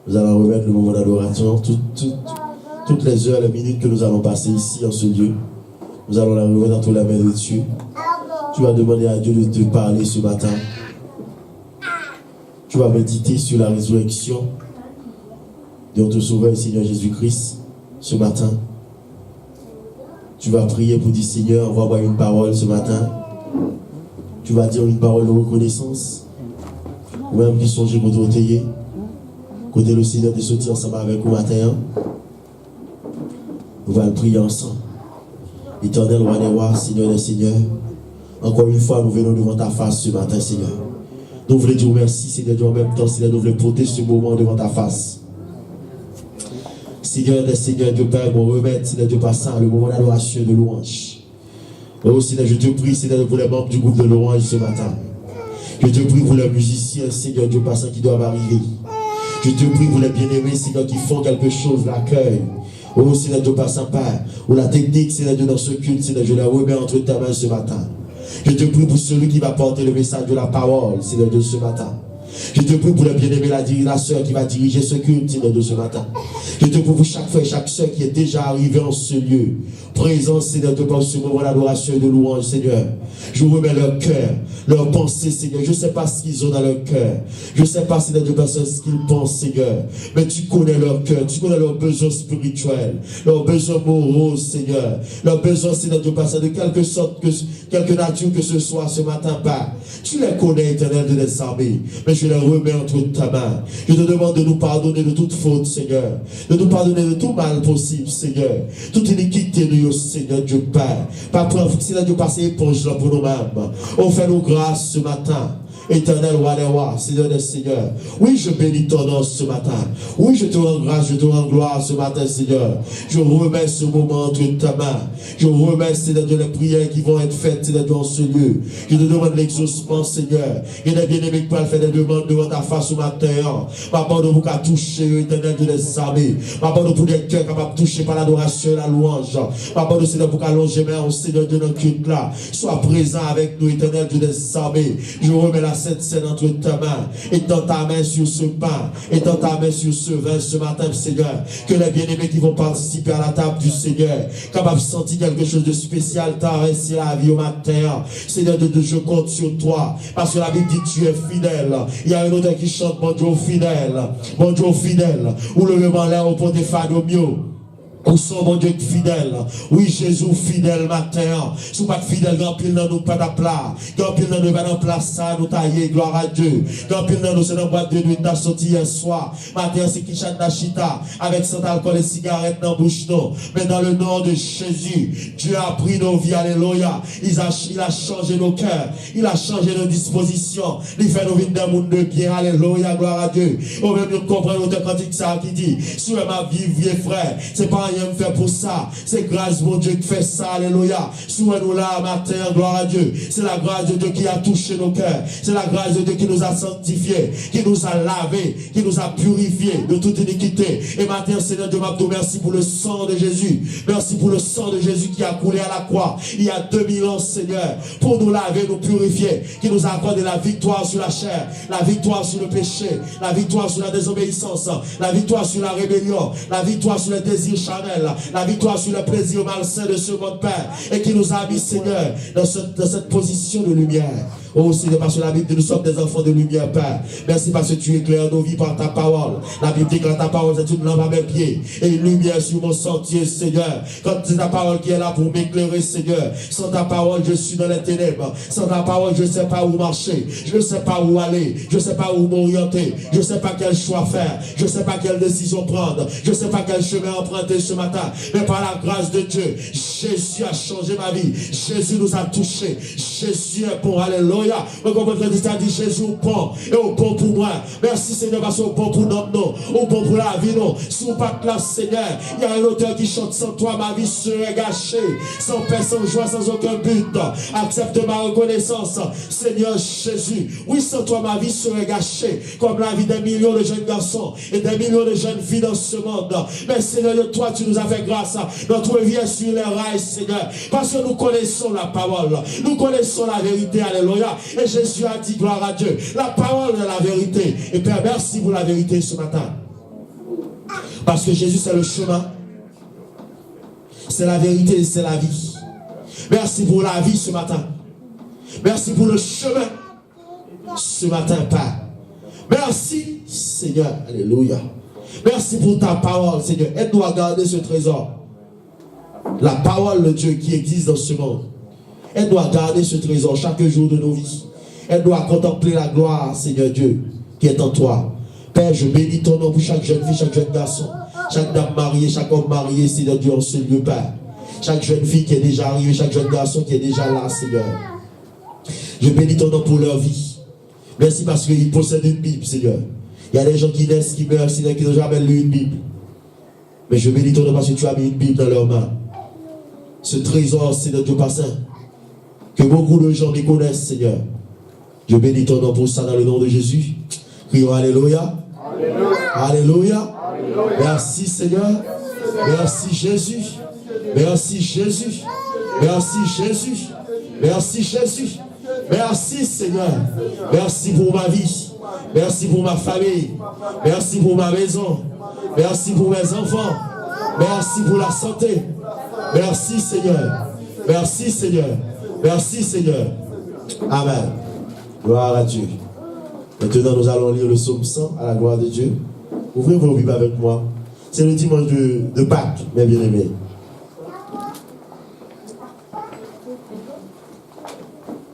Nous allons remettre le moment d'adoration. Toutes les heures, les minutes que nous allons passer ici, en ce lieu, nous allons la remettre entre la main de Dieu. Tu vas demander à Dieu de te parler ce matin. Tu vas méditer sur la résurrection de notre Sauveur et Seigneur Jésus-Christ ce matin. Tu vas prier pour dire Seigneur, envoie-moi une parole ce matin. Tu vas dire une parole de reconnaissance. Ou même qui songe pour te reteiller. Côté le Seigneur de sortir ensemble avec vous matin. Nous allons prier ensemble. Éternel roi des rois, Seigneur des seigneurs. Encore une fois, nous venons devant ta face ce matin, Seigneur. Nous voulons dire merci, Seigneur, en même temps, Seigneur, nous voulons porter ce moment devant ta face. Seigneur des seigneurs, Dieu Père, mon remède, Seigneur Dieu passant, le moment d'adoration de louange. Oh Seigneur, je te prie, Seigneur, pour les membres du groupe de louange ce matin. Je te prie pour les musiciens, Seigneur Dieu passant, qui doivent arriver. Je te prie pour les bien-aimés, Seigneur, qui font quelque chose, l'accueil. Oh Seigneur Dieu passant, Père, ou la technique, Seigneur Dieu, dans ce culte, Seigneur, je la remets entre ta main ce matin. Je te prie pour celui qui va porter le message de la parole, Seigneur Dieu, ce matin. Je te prie pour le bien-aimé, la sœur qui va diriger ce culte, Seigneur Dieu, ce matin. Je te prie pour chaque frère et chaque sœur qui est déjà arrivé en ce lieu. Présent, Seigneur Dieu, pour ce moment d'adoration et de louange, Seigneur. Je remets leur cœur, leur pensée, Seigneur. Je ne sais pas ce qu'ils ont dans leur cœur. Je ne sais pas, Seigneur Dieu, ce qu'ils pensent, Seigneur. Mais tu connais leur cœur, tu connais leurs besoins spirituels, leurs besoins moraux, Seigneur. Leurs besoins, Seigneur Dieu, de quelque sorte, quelque nature que ce soit ce matin, Père. Tu les connais, Éternel de les armées. Mais je les remets entre ta main. Je te demande de nous pardonner de toute faute, Seigneur. De nous pardonner de tout mal possible, Seigneur. Toute iniquité de nous, Seigneur Dieu Père. Par preuve, Seigneur Dieu, passer éponge là pour nous-mêmes. On fait nous grâce ce matin. Éternel roi des rois, Seigneur des seigneurs. Oui, je bénis ton nom ce matin. Oui, je te rends grâce, je te rends gloire ce matin, Seigneur. Je remets ce moment entre ta main. Je remets, Seigneur Dieu, les prières qui vont être faites, Seigneur Dieu, en ce lieu. Je te demande l'exaucement, Seigneur. Il y a des bien-aimés qui peuvent faire des demandes devant ta face ce matin. Papa, nous qu'à toucher, Éternel Dieu des armées. Papa, nous pour des cœurs capables de toucher par l'adoration et la louange. Papa, nous, Seigneur, pour qu'allonger main, Seigneur Dieu, dans le culte là. Sois présent avec nous, Éternel Dieu des armées. Je remets la cette scène entre ta main, et dans ta main sur ce pain, et dans ta main sur ce vin ce matin, Seigneur, que les bien-aimés qui vont participer à la table du Seigneur, capables de sentir quelque chose de spécial, t'arrêter la vie au matin, Seigneur, je compte sur toi, parce que la Bible dit tu es fidèle. Il y a un autre qui chante mon Dieu fidèle, ou le là au pont des fados mieux. Où sont mon Dieu fidèle? Oui, Jésus fidèle matin. Si vous pas fidèle, grand pile dans nous pas d'aplat. Grand pile dans nous pas d'aplat ça, nous tailler, gloire à Dieu. Grand pile dans nous, c'est dans boîte de nuit, t'as sorti hier soir. Matin, c'est qui chante la chita, avec son alcool et cigarette dans la bouche, non. Mais dans le nom de Jésus, Dieu a pris nos vies, alléluia. Il a changé nos cœurs. Il a changé nos dispositions. Il fait nos vies d'un monde de bien, alléluia, gloire à Dieu. On veut bien comprendre l'autre cantique ça qui dit, si ma vie, vieux frère, c'est pas rien me faire pour ça. C'est grâce mon Dieu qui fait ça. Alléluia. Souvent-nous là matin, gloire à Dieu. C'est la grâce de Dieu qui a touché nos cœurs. C'est la grâce de Dieu qui nous a sanctifiés, qui nous a lavés, qui nous a purifiés de toute iniquité. Et matin, Seigneur Dieu, m'abdou, merci pour le sang de Jésus. Merci pour le sang de Jésus qui a coulé à la croix il y a 2000 ans, Seigneur, pour nous laver, nous purifier, qui nous a accordé la victoire sur la chair, la victoire sur le péché, la victoire sur la désobéissance, la victoire sur la rébellion, la victoire sur le désir charnel, la victoire sur le plaisir malsain de ce monde Père, et qui nous a mis, Seigneur, dans cette position de lumière. Oh Seigneur, parce que la Bible dit nous sommes des enfants de lumière, Père. Merci parce que tu éclaires nos vies par ta parole. La Bible dit que ta parole c'est une lampe à mes pieds et une lumière sur mon sentier, Seigneur. Quand c'est ta parole qui est là pour m'éclairer, Seigneur. Sans ta parole, je suis dans les ténèbres. Sans ta parole, je ne sais pas où marcher. Je ne sais pas où aller. Je ne sais pas où m'orienter. Je ne sais pas quel choix faire. Je ne sais pas quelle décision prendre. Je ne sais pas quel chemin emprunter ce matin. Mais par la grâce de Dieu, Jésus a changé ma vie. Jésus nous a touchés. Jésus est bon. Alléluia. Mais comme votre dit, Jésus au bon et au bon pour moi. Merci Seigneur parce au bon pour notre nom, au bon pour la vie non. Si vous pas de la Seigneur, il y a un auteur qui chante sans toi ma vie serait gâchée, sans paix, sans joie, sans aucun but. Accepte ma reconnaissance, Seigneur Jésus. Oui, sans toi ma vie serait gâchée, comme la vie des millions de jeunes garçons et des millions de jeunes filles dans ce monde. Mais Seigneur, de toi tu nous as fait grâce. Notre vie est sur les rails, Seigneur, parce que nous connaissons la parole, nous connaissons la vérité. Alléluia. Et Jésus a dit gloire à Dieu. La parole est la vérité. Et Père, merci pour la vérité ce matin. Parce que Jésus, c'est le chemin. C'est la vérité et c'est la vie. Merci pour la vie ce matin. Merci pour le chemin ce matin, Père. Merci, Seigneur. Alléluia. Merci pour ta parole, Seigneur. Aide-nous à garder ce trésor. La parole de Dieu qui existe dans ce monde. Aide-nous à garder ce trésor chaque jour de nos vies. Aide-nous à contempler la gloire, Seigneur Dieu, qui est en toi. Père, je bénis ton nom pour chaque jeune fille, chaque jeune garçon, chaque dame mariée, chaque homme marié, Seigneur Dieu, en ce lieu, Père. Chaque jeune fille qui est déjà arrivée, chaque jeune garçon qui est déjà là, Seigneur. Je bénis ton nom pour leur vie. Merci parce qu'ils possèdent une Bible, Seigneur. Il y a des gens qui naissent, qui meurent, Seigneur, qui n'ont jamais lu une Bible. Mais je bénis ton nom parce que tu as mis une Bible dans leurs mains. Ce trésor, Seigneur Dieu Père Saint, que beaucoup de gens méconnaissent, Seigneur. Je bénis ton nom pour ça dans le nom de Jésus. Crions Alléluia. Alléluia. Alléluia. Merci Seigneur. Merci Jésus. Merci Jésus. Merci Jésus. Merci Jésus. Merci Seigneur. Merci pour ma vie. Merci pour ma famille. Merci pour ma maison. Merci pour mes enfants. Merci pour la santé. Merci Seigneur. Merci Seigneur. Merci Seigneur. Amen. Gloire à Dieu. Maintenant, nous allons lire le psaume 100 à la gloire de Dieu. Ouvrez vos Bibles avec moi. C'est le dimanche de Pâques, mes bien-aimés.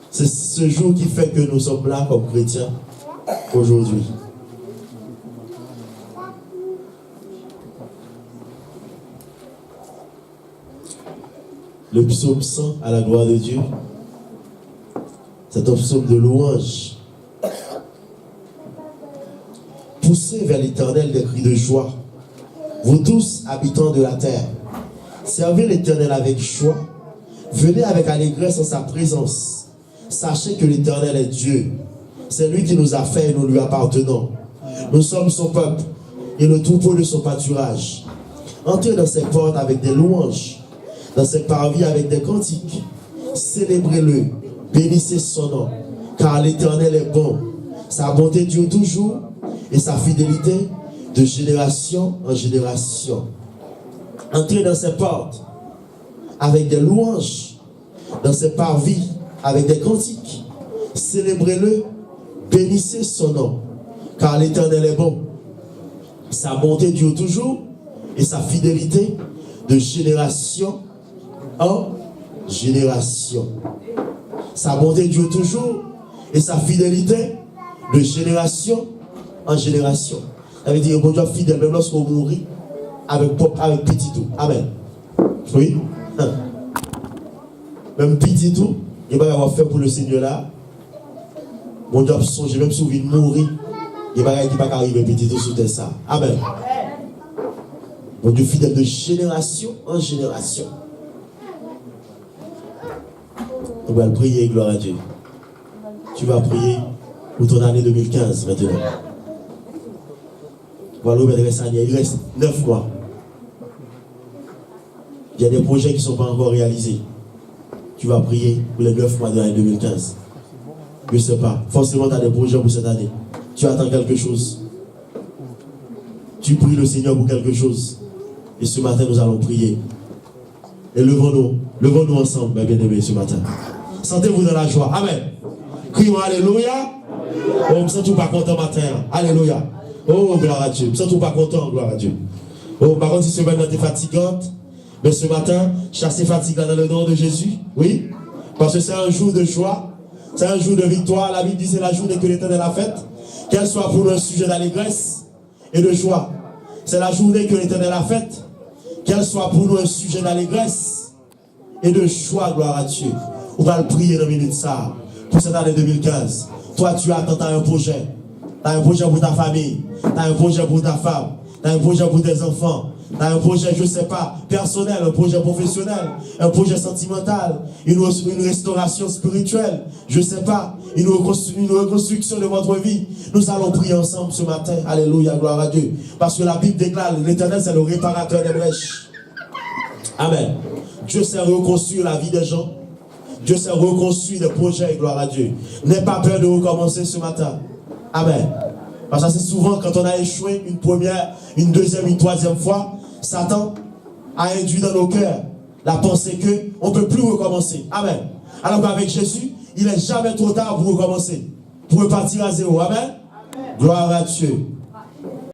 C'est ce jour qui fait que nous sommes là comme chrétiens aujourd'hui. Le psaume 100 à la gloire de Dieu, c'est un psaume de louange. Poussez vers l'Éternel des cris de joie, vous tous habitants de la terre. Servez l'Éternel avec joie, venez avec allégresse en sa présence. Sachez que l'Éternel est Dieu. C'est lui qui nous a fait et nous lui appartenons. Nous sommes son peuple et le troupeau de son pâturage. Entrez dans ses portes avec des louanges, dans ses parvis avec des cantiques. Célébrez-le, bénissez son nom, car l'Éternel est bon. Sa bonté dure toujours et sa fidélité de génération en génération. Entrez dans ses portes avec des louanges, dans ses parvis avec des cantiques. Célébrez-le, bénissez son nom, car l'Éternel est bon. Sa bonté dure toujours et sa fidélité de génération en génération. Sa bonté dure toujours et sa fidélité de génération en génération. Ça veut dire, bon Dieu fidèle, même lorsqu'on mourit avec petit tout. Amen. Oui. Même petit tout, il va y avoir fait pour le Seigneur là. Bon Dieu songe, même si vous venez mourir, il va y arriver petit tout sous ça. Amen. Bon Dieu fidèle de génération en génération. On va prier, gloire à Dieu. Tu vas prier pour ton année 2015 maintenant. Voilà, il reste 9 mois. Il y a des projets qui ne sont pas encore réalisés. Tu vas prier pour les 9 mois de l'année 2015. Je ne sais pas. Forcément, tu as des projets pour cette année. Tu attends quelque chose. Tu pries le Seigneur pour quelque chose. Et ce matin, nous allons prier. Et levons-nous ensemble, mes bien-aimés, ce matin. Sentez-vous dans la joie. Amen. Crions Alléluia. Oh, je ne suis pas content matin. Alléluia. Oh, gloire à Dieu. Je ne suis pas content, gloire à Dieu. Oh, par contre, si ce matin tu es fatigante, mais ce matin, chassez fatigant dans le nom de Jésus. Oui. Parce que c'est un jour de joie. C'est un jour de victoire. La Bible dit c'est la journée que l'Éternel a faite. Qu'elle soit pour nous un sujet d'allégresse et de joie. C'est la journée que l'Éternel a faite. Qu'elle soit pour nous un sujet d'allégresse et de joie, gloire à Dieu. On va le prier dans une minute ça. Pour cette année 2015. Toi, tu attends, tu as un projet. Tu as un projet pour ta famille. Tu as un projet pour ta femme. Tu as un projet pour tes enfants. Tu as un projet, je ne sais pas, personnel, un projet professionnel, un projet sentimental, une restauration spirituelle, je ne sais pas, une reconstruction de votre vie. Nous allons prier ensemble ce matin. Alléluia, gloire à Dieu. Parce que la Bible déclare, l'Éternel, c'est le réparateur des brèches. Amen. Dieu sait reconstruire la vie des gens. Dieu sait reconstruire des projets, gloire à Dieu. N'aie pas peur de recommencer ce matin. Amen. Parce que c'est souvent quand on a échoué une première, une deuxième, une troisième fois, Satan a induit dans nos cœurs la pensée qu'on ne peut plus recommencer. Amen. Alors qu'avec Jésus, il n'est jamais trop tard pour recommencer. Pour repartir à zéro. Amen. Gloire à Dieu.